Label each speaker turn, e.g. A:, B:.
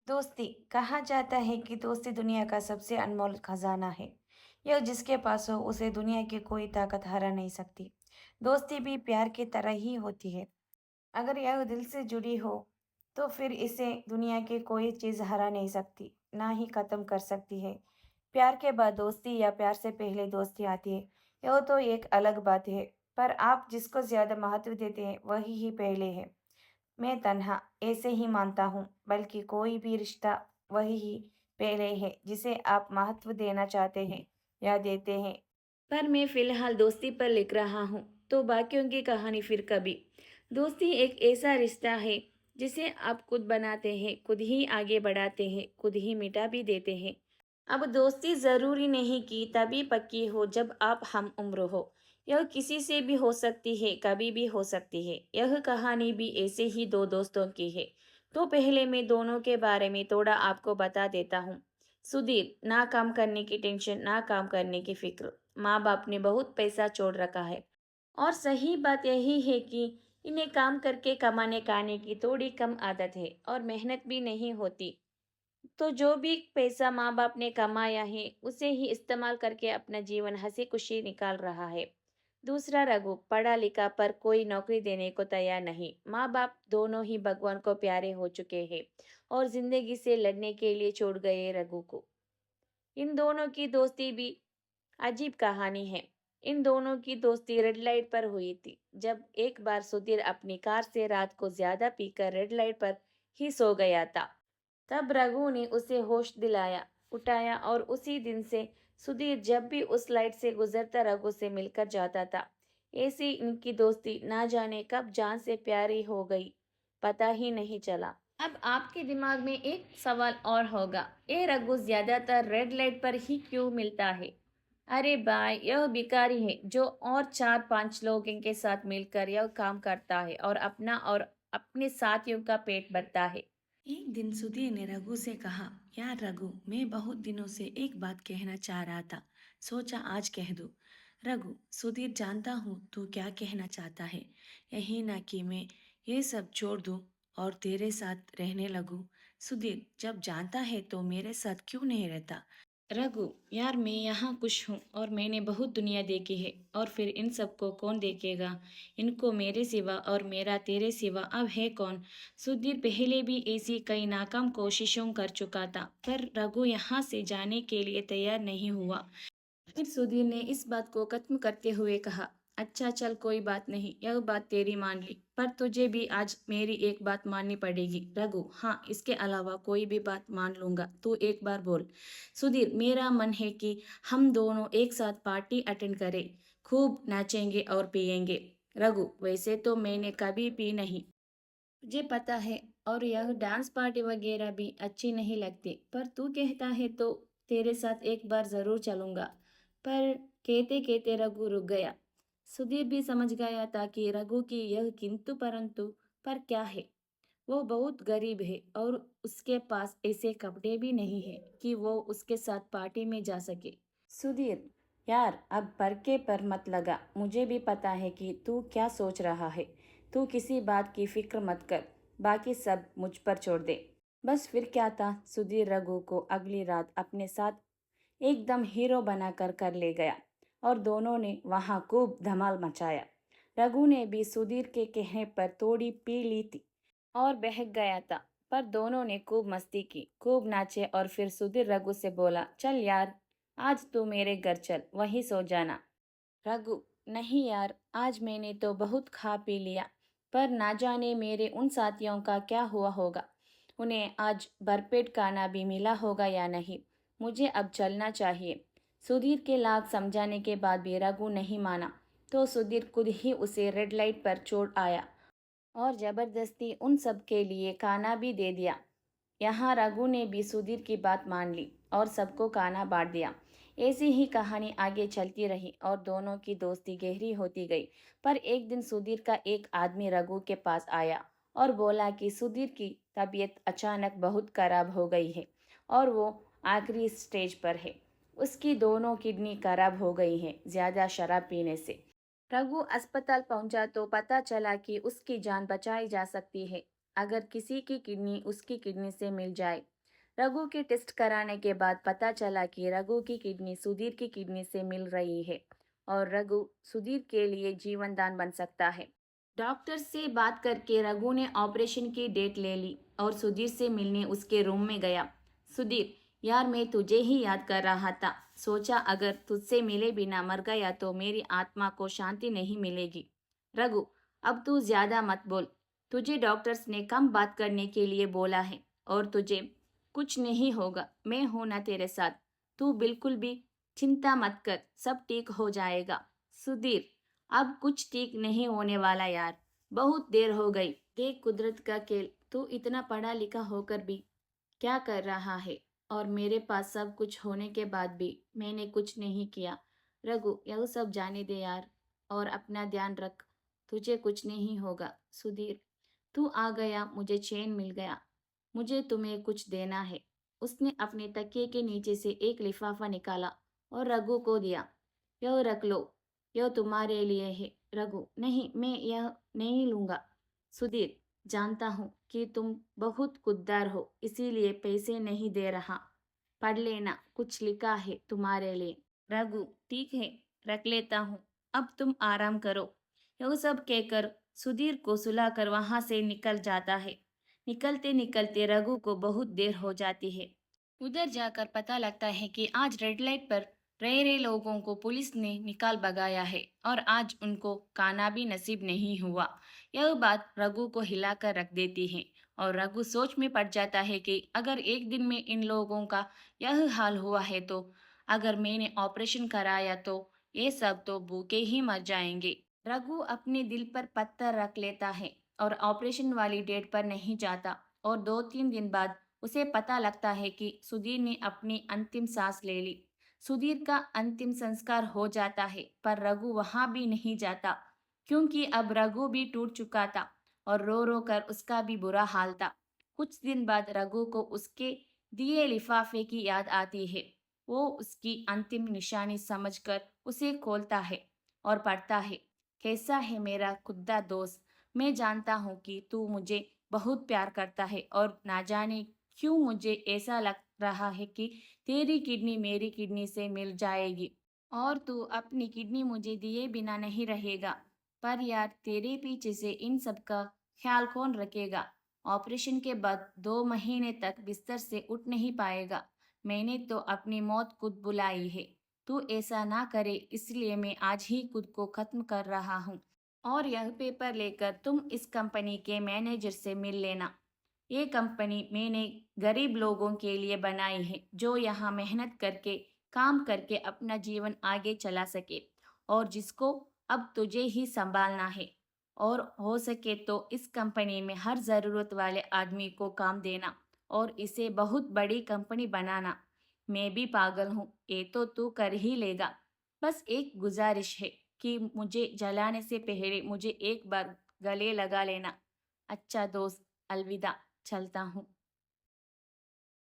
A: दोस्ती कहा जाता है कि दोस्ती दुनिया का सबसे अनमोल खजाना है। यह जिसके पास हो उसे दुनिया की कोई ताकत हरा नहीं सकती। दोस्ती भी प्यार की तरह ही होती है। अगर यह दिल से जुड़ी हो तो फिर इसे दुनिया की कोई चीज हरा नहीं सकती, ना ही खत्म कर सकती है। प्यार के बाद दोस्ती या प्यार से पहले दोस्ती आती है, यह तो एक अलग बात है। पर आप जिसको ज्यादा महत्व देते हैं वही ही पहले है। मैं तन्हा ऐसे ही मानता हूँ, बल्कि कोई भी रिश्ता वही ही पहले है जिसे आप महत्व देना चाहते हैं या देते हैं। पर मैं फिलहाल दोस्ती पर लिख रहा हूँ, तो बाकियों की कहानी फिर कभी। दोस्ती एक ऐसा रिश्ता है जिसे आप खुद बनाते हैं, खुद ही आगे बढ़ाते हैं, खुद ही मिटा भी देते हैं। अब दोस्ती जरूरी नहीं कि तभी पक्की हो जब आप हम उम्र हो। यह किसी से भी हो सकती है, कभी भी हो सकती है। यह कहानी भी ऐसे ही दो दोस्तों की है। तो पहले मैं दोनों के बारे में थोड़ा आपको बता देता हूँ। सुधीर, ना काम करने की टेंशन, ना काम करने की फिक्र। माँ बाप ने बहुत पैसा छोड़ रखा है। और सही बात यही है कि इन्हें काम करके कमाने खाने की थोड़ी कम आदत है और मेहनत भी नहीं होती। तो जो भी पैसा माँ बाप ने कमाया है उसे ही इस्तेमाल करके अपना जीवन हंसी खुशी निकाल रहा है। दूसरा रघु पढ़ा लिखा पर कोई नौकरी देने को तैयार नहीं। माँ बाप दोनों ही भगवान को प्यारे हो चुके हैं और जिंदगी से लड़ने के लिए छोड़ गए रघु को। इन दोनों की दोस्ती भी अजीब कहानी है। इन दोनों की दोस्ती रेड लाइट पर हुई थी। जब एक बार सुधीर अपनी कार से रात को ज्यादा पीकर रेड लाइट पर ही सो गया था, तब रघु ने उसे होश दिलाया, उठाया और उसी दिन से सुधीर जब भी उस लाइट से गुजरता रघु से मिलकर जाता था। ऐसी इनकी दोस्ती ना जाने कब जान से प्यारी हो गई, पता ही नहीं चला। अब आपके दिमाग में एक सवाल और होगा, ये रघु ज्यादातर रेड लाइट पर ही क्यों मिलता है? अरे भाई, यह भिखारी है जो और 4-5 लोग इनके साथ मिलकर यह काम करता है और अपना और अपने साथियों का पेट भरता है।
B: एक दिन सुधीर ने रघु से कहा, यार रघु, मैं बहुत दिनों से एक बात कहना चाह रहा था, सोचा आज कह दूं। रघु, सुधीर, जानता हूँ तू क्या कहना चाहता है। यही ना कि मैं ये सब छोड़ दूं और तेरे साथ रहने लगूं। सुधीर, जब जानता है तो मेरे साथ क्यों नहीं रहता।
A: रघु, यार मैं यहाँ खुश हूँ और मैंने बहुत दुनिया देखी है, और फिर इन सबको कौन देखेगा? इनको मेरे सिवा, और मेरा तेरे सिवा अब है कौन? सुधीर पहले भी ऐसी कई नाकाम कोशिशों कर चुका था, पर रघु यहाँ से जाने के लिए तैयार नहीं हुआ। फिर सुधीर ने इस बात को खत्म करते हुए कहा, अच्छा चल कोई बात नहीं, यह बात तेरी मान ली, पर तुझे भी आज मेरी एक बात माननी पड़ेगी। रघु, हाँ, इसके अलावा कोई भी बात मान लूंगा, तू एक बार बोल। सुधीर, मेरा मन है कि हम दोनों एक साथ पार्टी अटेंड करें, खूब नाचेंगे और पिएंगे। रघु, वैसे तो मैंने कभी पी नहीं, तुझे पता है, और यह डांस पार्टी वगैरह भी अच्छी नहीं लगती, पर तू कहता है तो तेरे साथ एक बार जरूर चलूंगा। पर कहते कहते रघु रुक गया। सुधीर भी समझ गया था कि रघु की यह किंतु परंतु पर क्या है। वो बहुत गरीब है और उसके पास ऐसे कपड़े भी नहीं है कि वो उसके साथ पार्टी में जा सके। सुधीर, यार अब पर के पर मत लगा, मुझे भी पता है कि तू क्या सोच रहा है। तू किसी बात की फिक्र मत कर, बाकी सब मुझ पर छोड़ दे। बस फिर क्या था, सुधीर रघु को अगली रात अपने साथ एकदम हीरो बनाकर कर ले गया और दोनों ने वहां खूब धमाल मचाया। रघु ने भी सुधीर के कहने पर थोड़ी पी ली थी और बहक गया था, पर दोनों ने खूब मस्ती की, खूब नाचे। और फिर सुधीर रघु से बोला, चल यार, आज तू मेरे घर चल, वहीं सो जाना। रघु, नहीं यार, आज मैंने तो बहुत खा पी लिया, पर ना जाने मेरे उन साथियों का क्या हुआ होगा। उन्हें आज भरपेट खाना भी मिला होगा या नहीं। मुझे अब चलना चाहिए। सुधीर के लाख समझाने के बाद भी रघु नहीं माना, तो सुधीर खुद ही उसे रेड लाइट पर छोड़ आया और जबरदस्ती उन सब के लिए खाना भी दे दिया। यहाँ रघु ने भी सुधीर की बात मान ली और सबको खाना बांट दिया। ऐसी ही कहानी आगे चलती रही और दोनों की दोस्ती गहरी होती गई। पर एक दिन सुधीर का एक आदमी रघु के पास आया और बोला कि सुधीर की तबीयत अचानक बहुत खराब हो गई है और वो आखिरी स्टेज पर है। उसकी दोनों किडनी खराब हो गई है ज्यादा शराब पीने से। रघु अस्पताल पहुंचा तो पता चला कि उसकी जान बचाई जा सकती है अगर किसी की किडनी उसकी किडनी से मिल जाए। रघु के टेस्ट कराने के बाद पता चला कि रघु की किडनी सुधीर की किडनी से मिल रही है और रघु सुधीर के लिए जीवन दान बन सकता है। डॉक्टर से बात करके रघु ने ऑपरेशन की डेट ले ली और सुधीर से मिलने उसके रूम में गया। सुधीर, यार मैं तुझे ही याद कर रहा था। सोचा अगर तुझसे मिले बिना मर गया तो मेरी आत्मा को शांति नहीं मिलेगी। रघु, अब तू ज्यादा मत बोल। तुझे डॉक्टर्स ने कम बात करने के लिए बोला है और तुझे कुछ नहीं होगा। मैं हूं ना तेरे साथ। तू बिल्कुल भी चिंता मत कर, सब ठीक हो जाएगा। सुधीर, अब कुछ ठीक नहीं होने वाला यार। बहुत देर हो गई। देख कुदरत का खेल, तू इतना पढ़ा लिखा होकर भी क्या कर रहा है और मेरे पास सब कुछ होने के बाद भी मैंने कुछ नहीं किया। रघु, यह सब जाने दे यार और अपना ध्यान रख। तुझे कुछ नहीं होगा। सुधीर, तू आ गया, मुझे चैन मिल गया। मुझे तुम्हें कुछ देना है। उसने अपने तकिए के नीचे से एक लिफाफा निकाला और रघु को दिया। यह रख लो, यह तुम्हारे लिए है। रघु, नहीं, मैं यह नहीं लूंगा। सुधीर, जानता हूँ कि तुम बहुत खुददार हो, इसीलिए पैसे नहीं दे रहा। पढ़ लेना, कुछ लिखा है तुम्हारे लिए। रघु, ठीक है, रख लेता हूँ। अब तुम आराम करो। यह सब कहकर सुधीर को सुलाकर वहां से निकल जाता है। निकलते निकलते रघु को बहुत देर हो जाती है। उधर जाकर पता लगता है कि आज रेड लाइट पर रह रहे लोगों को पुलिस ने निकाल भगाया है और आज उनको खाना भी नसीब नहीं हुआ। यह बात रघु को हिलाकर रख देती है और रघु सोच में पड़ जाता है कि अगर एक दिन में इन लोगों का यह हाल हुआ है तो अगर मैंने ऑपरेशन कराया तो ये सब तो भूखे ही मर जाएंगे। रघु अपने दिल पर पत्थर रख लेता है और ऑपरेशन वाली डेट पर नहीं जाता और 2-3 दिन बाद उसे पता लगता है कि सुधीर ने अपनी अंतिम सांस ले ली। सुधीर का अंतिम संस्कार हो जाता है पर रघु वहां भी नहीं जाता क्योंकि अब रघु भी टूट चुका था और रो रो कर उसका भी बुरा हाल था। कुछ दिन बाद रघु को उसके दिए लिफाफे की याद आती है। वो उसकी अंतिम निशानी समझकर उसे खोलता है और पढ़ता है। कैसा है मेरा खुदा दोस्त, मैं जानता हूँ कि तू मुझे बहुत प्यार करता है और ना जाने क्यों मुझे ऐसा लग रहा है कि तेरी किडनी मेरी किडनी से मिल जाएगी और तू अपनी किडनी मुझे दिए बिना नहीं रहेगा। पर यार तेरे पीछे से इन सब का ख्याल कौन रखेगा? ऑपरेशन के बाद 2 महीने तक बिस्तर से उठ नहीं पाएगा। मैंने तो अपनी मौत खुद बुलाई है। तू ऐसा ना करे इसलिए मैं आज ही खुद को खत्म कर रहा हूँ और यह पेपर लेकर तुम इस कंपनी के मैनेजर से मिल लेना। ये कंपनी मैंने गरीब लोगों के लिए बनाई है जो यहाँ मेहनत करके काम करके अपना जीवन आगे चला सके और जिसको अब तुझे ही संभालना है और हो सके तो इस कंपनी में हर ज़रूरत वाले आदमी को काम देना और इसे बहुत बड़ी कंपनी बनाना। मैं भी पागल हूँ, ये तो तू कर ही लेगा। बस एक गुजारिश है कि मुझे जलाने से पहले मुझे एक बार गले लगा लेना। अच्छा दोस्त, अलविदा, चलता हूँ।